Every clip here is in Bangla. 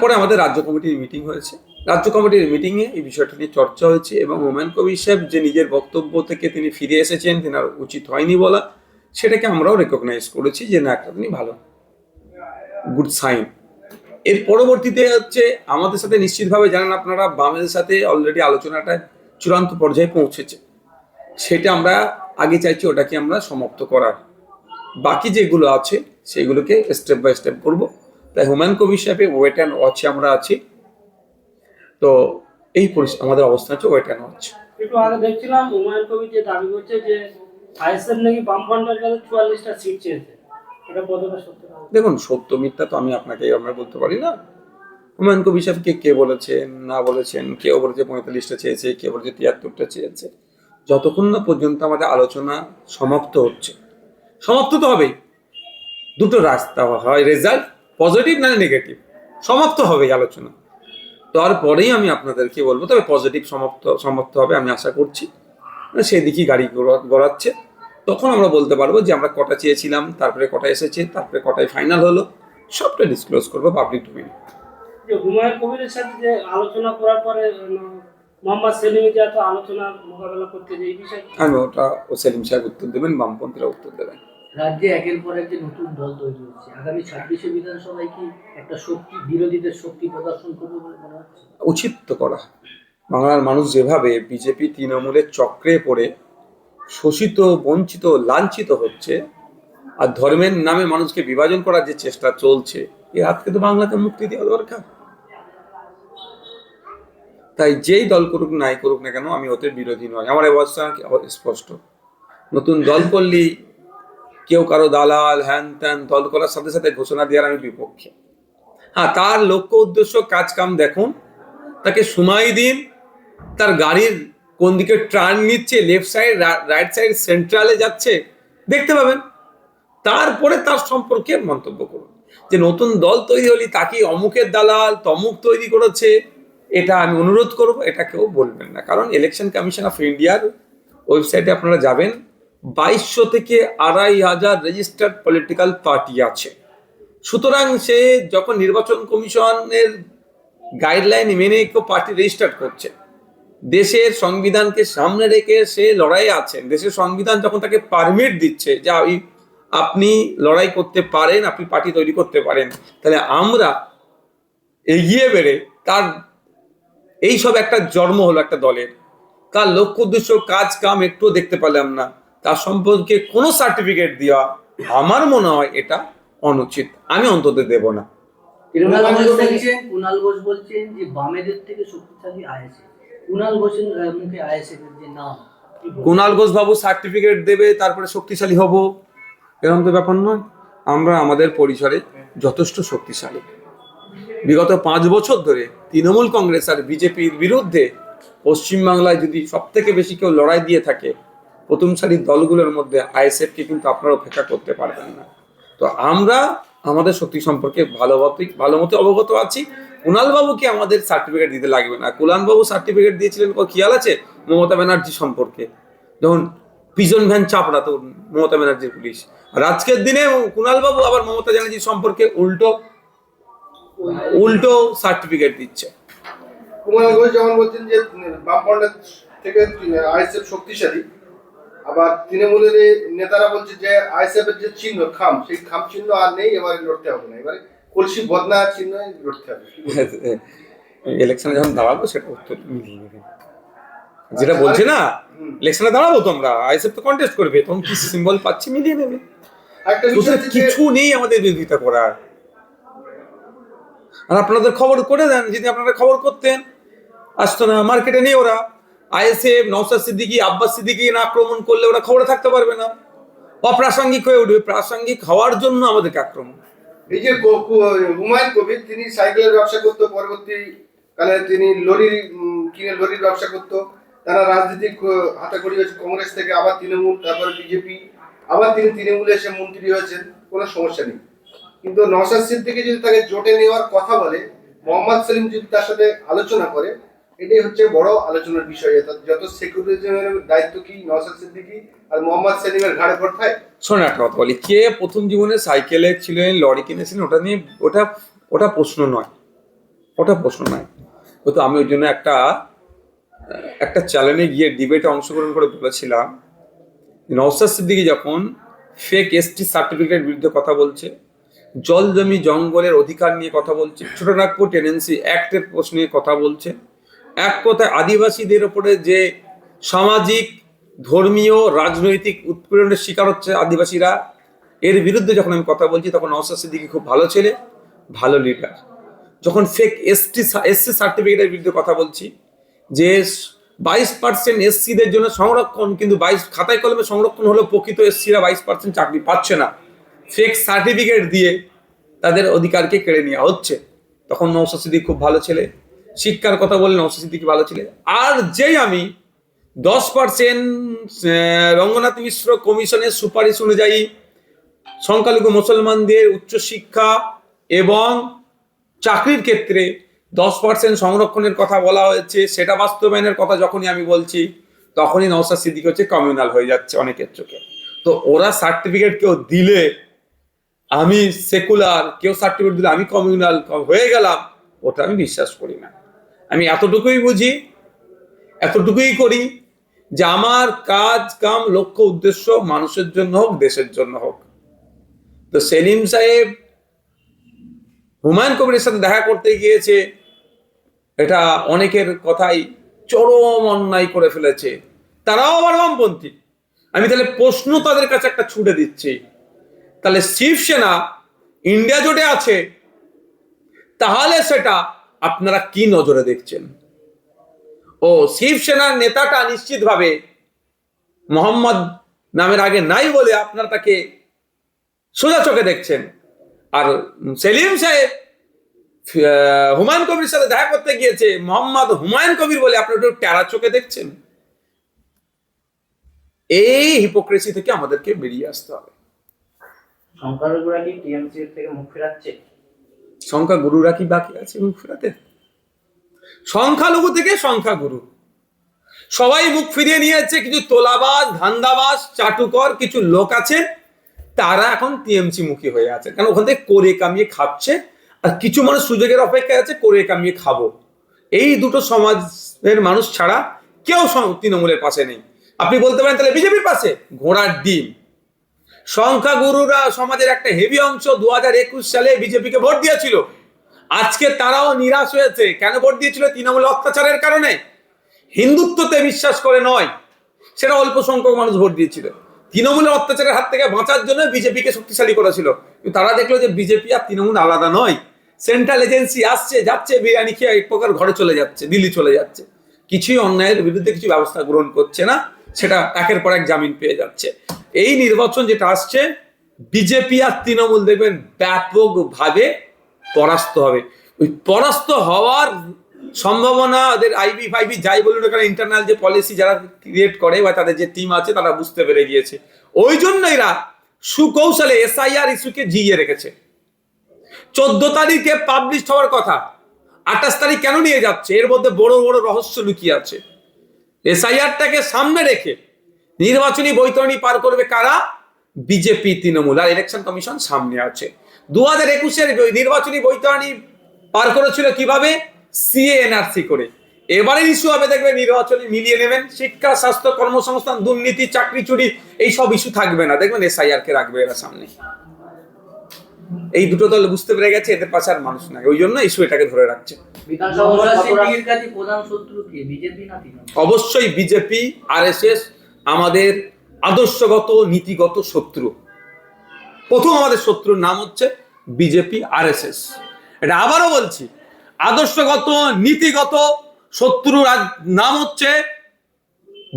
তারপরে আমাদের রাজ্য কমিটির মিটিং হয়েছে। রাজ্য কমিটির মিটিংয়ে এই বিষয়টা নিয়ে চর্চা হয়েছে এবং হুমায়ুন কবির সাহেব যে নিজের বক্তব্য থেকে তিনি ফিরে এসেছেন, তেনার উচিত হয়নি বলা, সেটাকে আমরাও রেকগনাইজ করেছি যে না, একটা তিনি ভালো, গুড সাইন। এর পরবর্তীতে হচ্ছে আমাদের সাথে নিশ্চিতভাবে জানেন আপনারা, বামের সাথে অলরেডি আলোচনাটা চূড়ান্ত পর্যায়ে পৌঁছেছে। সেটা আমরা আগে চাইছি ওটাকে আমরা সমাপ্ত করার, বাকি যেগুলো আছে সেগুলোকে স্টেপ বাই স্টেপ করব। তাই হুমায়ুন কবির সাহেবের ওয়েট অ্যান্ড ওয়াচে আমরা আছি। তো এই আমাদের অবস্থা হচ্ছে ওয়েট অ্যান্ড ওয়াচ। একটু আগে দেখছিলাম হুমায়ুন কবির যে দাবি করছে যে আইএসএফ নাকি বামফ্রন্টের কাছে 44টা সিট চেয়েছে, এটা কতটা সত্য? দেখুন, সত্য মিথ্যা তো আমি আপনাকে আমরা বলতে পারি না। হুমায়ুন কবির সাহেবকে কে বলেছেন না বলেছেন, কেউ বলেছে 45টা চেয়েছে, কেউ বলেছে 73টা চেয়েছে, যতক্ষণ না পর্যন্ত আমাদের আলোচনা সমাপ্ত হচ্ছে, সমাপ্ত তো হবেই, দুটো রাস্তা হয়, রেজাল্ট পজিটিভ না নেগেটিভ, সমাপ্ত হবে আলোচনা, তারপরেই আমি আপনাদেরকে বলবো। তবে পজিটিভ সমাপ্ত হবে আমি আশা করছি, সেই দিকেই গাড়ি গড়াচ্ছে। তখন আমরা বলতে পারবো যে আমরা কটা চেয়েছিলাম, তারপরে কটা এসেছে, তারপরে কটায় ফাইনাল হলো, সবটা ডিসক্লোজ করবো পাবলিক ডোমেইনে। যে হুমায়ুন কবিরের সাথে যে আলোচনা করার পরে মোহাম্মদ সেলিম যে এত আলোচনা মোকাবেলা করতে যে এই বিষয়ে আমি ওটা সেলিম সাহেব উত্তর দেবেন, বামপন্থীরা উত্তর দেবেন। রাজ্যে একের পর এক যে নতুন দল তৈরি হচ্ছে, আগামী 26শে বিধানসভায় কি একটা শক্তি, বিরোধীদের শক্তি প্রদর্শন করবে বলে মনে হচ্ছে? উচিত তো করা। বাংলার মানুষ যেভাবে বিজেপি তৃণমূলের চক্রে পড়ে শোষিত, বঞ্চিত, লাঞ্ছিত হচ্ছে, আর ধর্মের নামে মানুষকে বিভাজন করার যে চেষ্টা চলছে, এর হাত থেকে তো বাংলাকে মুক্তি দেওয়া দরকার। তাই যেই দল করুক নাই করুক না কেন, আমি ওদের বিরোধী নয়। আমার অবস্থা স্পষ্ট। নতুন দল করলি কেউ কারো দালাল হ্যান ত্যান, দল করার সাথে সাথে ঘোষণা দেওয়ার আমি বিপক্ষে। হ্যাঁ, তার লক্ষ্য উদ্দেশ্য কাজ কাম দেখুন, তাকে সময় দিন, তার গাড়ির কোন দিকে টার্ন নিচ্ছে, লেফট সাইড, রাইট সাইড, সেন্ট্রালে যাচ্ছে, দেখতে পাবেন। তারপরে তার সম্পর্কে মন্তব্য করুন। যে নতুন দল তৈরি হলি তাকে অমুকের দালাল তমুক তৈরি করেছে, এটা আমি অনুরোধ করব, এটা কেউ বলবেন না। কারণ ইলেকশন কমিশন অফ ইন্ডিয়ার ওয়েবসাইটে আপনারা যাবেন, 2200 থেকে 2500 রেজিস্টার্ড পলিটিক্যাল পার্টি আছে। সুতরাং সে যখন নির্বাচন কমিশনের গাইডলাইন মেনে কেউ পার্টি রেজিস্টার্ড করছে, দেশের সংবিধানকে সামনে রেখে সে লড়াইয়ে আছেন, দেশের সংবিধান যখন তাকে পারমিট দিচ্ছে যে আপনি লড়াই করতে পারেন, আপনি পার্টি তৈরি করতে পারেন, তাহলে আমরা এগিয়ে বেড়ে তার এইসব একটা জন্ম হলো একটা দলের, তার লক্ষ্য উদ্দেশ্য কাজ কাম একটু দেখতে পেলাম না, তার সম্পর্কে কোনো সার্টিফিকেট দেওয়া আমার মনে হয় এটা অনুচিত, আমি অন্তত দেব না। কুণাল ঘোষ বলছেন যে বামেদের থেকে শক্তিশালী আইএসএফ। কুণাল ঘোষের মুখে আইএসএফ এর যে নাম, কুণাল ঘোষ বাবু সার্টিফিকেট দেবে তারপরে শক্তিশালী হব, এরকম তো ব্যাপার নয়। আমরা আমাদের পরিসরে যথেষ্ট শক্তিশালী। বিগত 5 বছর ধরে তৃণমূল কংগ্রেস আর বিজেপির বিরুদ্ধে পশ্চিমবাংলায় যদি সব থেকে বেশি কেউ লড়াই দিয়ে থাকে, প্রথম সারির দলগুলোর মধ্যে আইএসএফকে কিন্তু আপনারা উপেক্ষা করতে পারবেন না। তো আমরা আমাদের শক্তি সম্পর্কে ভালো মতো অবগত আছি। কুণাল বাবুকে আমাদের সার্টিফিকেট দিতে লাগবে না। কুণাল বাবু সার্টিফিকেট দিয়েছিলেন খেয়াল আছে মমতা ব্যানার্জি সম্পর্কে, যখন পিজন ভ্যান চাপড়াতো মমতা ব্যানার্জির পুলিশ। আর আজকের দিনে কুণাল বাবু আবার মমতা ব্যানার্জি সম্পর্কে উল্টো সার্টিফিকেট দিচ্ছে। কুণাল ঘোষ যেমন বলছেন যে বামফ্রন্টের থেকে আইএসএফ শক্তিশালী, আবার তৃণমূলের নেতারা বলছে যে আইএসএফ এর যে চিহ্ন খাম, সেই খাম চিহ্ন আর নেই, এবারে লড়তে হবে না, এবারে কলসি বদনা চিহ্ন লড়তে হবে। ইলেকশনে যখন দাঁড়াবো সেটা উত্তর মিলিয়ে নেবে, যেটা বলছে না ইলেকশনে দাঁড়াবো তোমরা, আইএসএফ তো কন্টেস্ট করবে, তখন কি সিম্বল পাচ্ছি মিলিয়ে নেবে। কিছু নেই আমাদের বিরোধিতা করার। আর আপনাদের খবর করে দেন, যদি আপনারা খবর করতেন আসতো না। মার্কেটে নেই ওরা, আইএসএফ, নওশাদ সিদ্দিকী, আব্বাস সিদ্দিকী না আক্রমণ করলে ওরা খবরে থাকতে পারবে না, অপ্রাসঙ্গিক হয়ে উঠবে। প্রাসঙ্গিক হওয়ার জন্য আমাদেরকে আক্রমণ। এই যে হুমায়ুন কবির, তিনি সাইকেলের ব্যবসা করতো, পরবর্তীকালে তিনি লরির ব্যবসা করতো, তারা রাজনীতিক হাতাখড়ি হয়েছে কংগ্রেস থেকে, আবার তৃণমূল, তারপরে বিজেপি, আবার তিনি তৃণমূলে এসে মন্ত্রী হয়েছেন, কোনো সমস্যা নেই। কিন্তু নওশাদ সিদ্দিকী যদি তাকে জোটে নেওয়ার কথা বলে, মোহাম্মদ সেলিম যদি তার সাথে আলোচনা করে, এটাই হচ্ছে বড় আলোচনার বিষয়। যত সিকিউরিটির দায়িত্ব কি নওশাদ সিদ্দিকী আর মোহাম্মদ সেলিমের ঘাড়ে বর্তায়? শোনো একটা কথা বলি, কে প্রথম জীবনে সাইকেলে ছিলেন, লরি কিনেছিলেন, ওটা নিয়ে ওটা প্রশ্ন নয়। ওটা প্রশ্ন নয়। তো আমি ওই জন্য একটা চ্যানেলে গিয়ে ডিবেটে অংশগ্রহণ করে বলেছিলাম, নওশাদ সিদ্দিকী যখন ফেক এসটি সার্টিফিকেটের বিরুদ্ধে কথা বলছে, জল জমি জঙ্গলের অধিকার নিয়ে কথা বলছে, ছোটনাগপুর টেনেন্সি অ্যাক্টের প্রশ্ন নিয়ে কথা বলছে, এক কথায় আদিবাসীদের ওপরে যে সামাজিক, ধর্মীয়, রাজনৈতিক উৎপীড়নের শিকার হচ্ছে আদিবাসীরা, এর বিরুদ্ধে যখন আমি কথা বলছি, তখন নওশাদ সিদ্দিকী খুব ভালো ছেলে, ভালো লিডার। যখন ফেক এসসি সার্টিফিকেটের বিরুদ্ধে কথা বলছি, যে 22% এসসিদের জন্য সংরক্ষণ, কিন্তু 22 খাতায় কলমে সংরক্ষণ হলো, প্রকৃত এসসিরা 22% চাকরি পাচ্ছে না, ফেক সার্টিফিকেট দিয়ে তাদের অধিকারকে কেড়ে নেওয়া হচ্ছে, তখন নওশাদ সিদ্দিকী খুব ভালো ছেলে। শিক্ষার কথা বলে নওশাদ সিদ্দিকী ভালো ছেলে। আর যেই আমি 10% রঙ্গনাথ মিশ্র কমিশনের সুপারিশ অনুযায়ী সংখ্যালঘু মুসলমানদের উচ্চশিক্ষা এবং চাকরির ক্ষেত্রে 10% সংরক্ষণের কথা বলা হয়েছে, সেটা বাস্তবায়নের কথা যখনই আমি বলছি, তখনই নওশাদ সিদ্দিকী হচ্ছে কমিউনাল হয়ে যাচ্ছে অনেকের চোখে। তো ওরা সার্টিফিকেট কেউ দিলে আমি সেকুলার, কেউ সার্টিফিকেট দিলে আমি কমিউনাল হয়ে গেলাম, ওটা আমি বিশ্বাস করি না। আমি এতটুকুই বুঝি, এতটুকুই করি, যে আমার কাজ কাম লক্ষ্য উদ্দেশ্য মানুষের জন্য হোক, দেশের জন্য হোক। তো সেলিম সাহেব হুমায়ুন কবিরের সাথে দেখা করতে গিয়েছে, এটা অনেকের কথাই চরম অন্যায় করে ফেলেছে, তারাও আবার বামপন্থী। আমি তাহলে প্রশ্ন তাদের কাছে একটা ছুড়ে দিচ্ছি, তাহলে শিবসেনা ইন্ডিয়া জোটে আছে, তাহলে সেটা আপনারা কি নজরে দেখছেন? ও শিবসেনার নেতাটা নিশ্চিতভাবে মোহাম্মদ নামের আগে নাই বলে আপনারা তাকে সোজা চোখে দেখছেন, আর সেলিম সাহেব হুমায়ুন কবির সাথে দেখা করতে গিয়েছে, মোহাম্মদ হুমায়ুন কবির বলে আপনারা একটু টেরা চোখে দেখছেন। এই হিপোক্রেসি থেকে আমাদেরকে বেরিয়ে আসতে হবে। সংখ্যালঘুরা কি টিএমসি থেকে মুখ ফেরাচ্ছে? সংখ্যাগুরুরা কি বাকি আছে মুখ ফেরাতে? সংখ্যালঘু থেকে সংখ্যাগুরু সবাই মুখ ফিরিয়ে নিয়েছে। কিছু তোলাবাজ, ধান্দাবাজ, চাটুকর কিছু লোক আছে, তারা এখন টিএমসি মুখী হয়ে আছে, কারণ ওখান থেকে করে কামিয়ে খাচ্ছে। আর কিছু মানুষ সুযোগের অপেক্ষায় আছে, করে কামিয়ে খাবো। এই দুটো সমাজের মানুষ ছাড়া কেউ তৃণমূলের পাশে নেই। আপনি বলতে পারেন তাহলে বিজেপির পাশে, ঘোড়ার ডিম। সংখ্যাগুরুরা সমাজের একটা হেভি অংশ 2021 সালে বিজেপিকে ভোট দিয়েছিল, আজকে তারাও নিরাশ হয়েছে। কেন ভোট দিয়েছিল? তৃণমূলের অত্যাচারের কারণে। হিন্দুত্বতে বিশ্বাস করে নয়, সেটা অল্প সংখ্যক মানুষ ভোট দিয়েছিল। তৃণমূলের অত্যাচারের হাত থেকে বাঁচার জন্য বিজেপিকে শক্তিশালী করেছিল, কিন্তু তারা দেখলো যে বিজেপি আর তৃণমূল আলাদা নয়। সেন্ট্রাল এজেন্সি আসছে যাচ্ছে, বিরিয়ানি খেয়ে এক প্রকার ঘরে চলে যাচ্ছে, দিল্লি চলে যাচ্ছে, কিছুই অন্যায়ের বিরুদ্ধে কিছু ব্যবস্থা গ্রহণ করছে না, সেটা একের পর এক জামিন পেয়ে যাচ্ছে। এই নির্বাচন যেটা আসছে, বিজেপি আর তৃণমূল দেখবেন ব্যাপকভাবে পরাস্ত হবে। ওই পরাস্ত হওয়ার সম্ভাবনা ওদের আইবি ফাইবি যাই বলুন, কারণ ইন্টারনাল যে পলিসি যারা ক্রিয়েট করে বা তাদের যে টিম আছে, তারা বুঝতে পেরে গিয়েছে। ওই জন্য এরা সুকৌশলে এসআইআর ইস্যুকে জিইয়ে রেখেছে। 14 তারিখে পাবলিশ হওয়ার কথা, 28 তারিখ কেন নিয়ে যাচ্ছে? এর মধ্যে বড় বড় রহস্য লুকিয়ে আছে। এসআইআরটাকে সামনে রেখে নির্বাচনী বৈতরণী পার করবে কারা? বিজেপি, তৃণমূল, আর ইলেকশন কমিশন সামনে আছে। 2021-এর নির্বাচনী বৈতরণী পার করেছিল কিভাবে? সিএ এনআরসি করে। এবারে ইস্যু হবে, দেখবে নির্বাচনে মিলিয়ে নেবেন। শিক্ষা, স্বাস্থ্য, কর্মসংস্থান, দুর্নীতি, চাকরি চুরি, এই সব ইস্যু থাকবে না, দেখবেন এসআইআর কে রাখবে এরা সামনে। এই দুটো দল বুঝতে পেরে গেছে এদের পাশে আর মানুষ নাই, ওই জন্য ইস্যু এটাকে ধরে রাখছে। প্রধান শত্রু কি, বিজেপি না তৃণমূল? অবশ্যই বিজেপি, আরএসএস আমাদের আদর্শগত নীতিগত শত্রু। প্রথম আমাদের শত্রুর নাম হচ্ছে বিজেপি, আরএসএস। এটা আবারও বলছি, আদর্শগত নীতিগত শত্রুর নাম হচ্ছে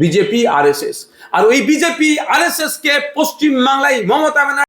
বিজেপি, আরএসএস। আর ওই বিজেপি, আরএসএস কে পশ্চিম বাংলায় মমতা ব্যানার্জি